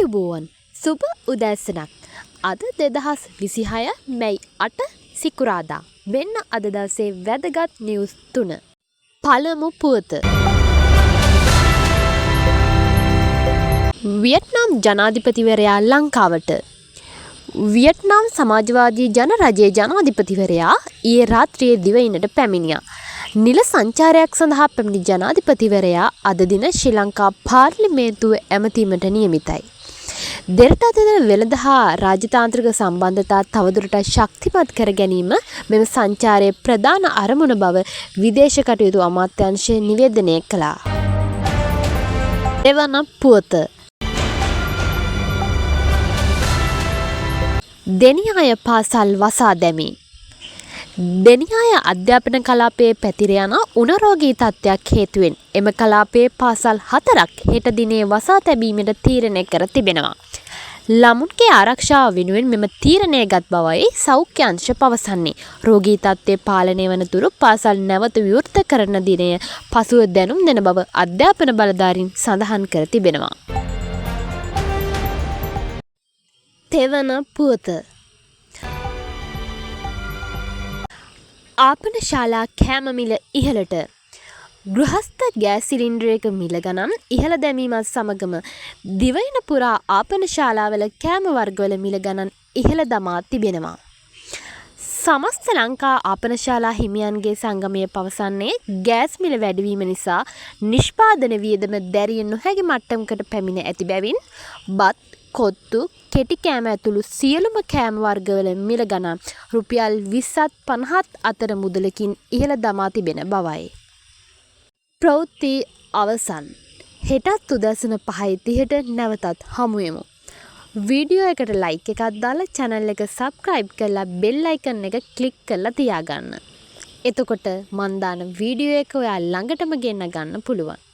අයුබෝවන් සුබ උදෑසනක්. අද 2026 මැයි 8 සිකුරාදා. මෙන්න අද දවසේ වැදගත් නිවුස් 3. පළමු පුවත. වියට්නාම් ජනාධිපතිවරයා ලංකාවට. වියට්නාම් සමාජවාදී ජනරජයේ ජනාධිපතිවරයා ඊයේ රාත්‍රියේ දිවයිනට පැමිණියා. නිල සංචාරයක් සඳහා පැමිණි ජනාධිපතිවරයා අද දින ශ්‍රී ලංකා පාර්ලිමේන්තුව ඇමතීමට නියමිතයි. දෙරට අතර වෙළඳ හා රාජතාන්ත්‍රික සම්බන්ධතා තවදුරටත් ශක්තිමත් කර ගැනීම මෙම සංචාරයේ ප්‍රධාන අරමුණ බව විදේශ කටයුතු අමාත්‍යාංශය නිවේදනය කළා. එවන පුවත. දෙනියාය පාසල් වසා දැමී. දෙනියාය අධ්‍යාපන කලාපයේ පැතිර යන උණරෝගී තත්ත්වයක් හේතුවෙන් එම කලාපයේ පාසල් 4ක් හෙට දිනේ වසා තැබීමට තීරණය කර තිබෙනවා. ළමුන්ගේ ආරක්ෂාව වෙනුවෙන් මෙම තීරණය ගත් බවයි සෞඛ්‍ය අංශ පවසන්නේ. රෝගී තත්ත්වය පාලනය වන තුරු පාසල් නැවත විවෘත කරන දිනය පසුව දැනුම් දෙන බව අධ්‍යාපන බලධාරීන් සඳහන් කර තිබෙනවා. තෙවන පුවත. ආපන ශාලා කෑම මිල ඉහළට. ගෘහස්ත ගෑස් සිලින්ඩරයක මිල ගණන් ඉහළ දැමීමත් සමගම දිවයින පුරා ආපන ශාලාවල කෑම වර්ගවල මිල ගණන් ඉහළ දමා තිබෙනවා. සමස්ත ලංකා ආපන ශාලා හිමියන්ගේ සංගමය පවසන්නේ ගෑස් මිල වැඩිවීම නිසා නිෂ්පාදන වියදම දැරිය නොහැකි මට්ටමකට පැමිණ ඇති බැවින් බත්, කොත්තු, කෙටි කෑම ඇතුළු සියලුම කෑම වර්ගවල මිල ගණන් රුපියල් 20ත් 50ත් අතර මුදලකින් ඉහළ දමා තිබෙන බවයි. ප්‍රවෘත්ති අවසන්. හෙටත් උදැසන 5:30ට නැවතත් හමුවෙමු. වීඩියෝ එකට ලයික් එකක් දාලා channel එක subscribe කරලා bell icon එක click කරලා තියාගන්න. එතකොට මන් දාන වීඩියෝ එක ඔයා ළඟටම ගෙන්න ගන්න පුළුවන්.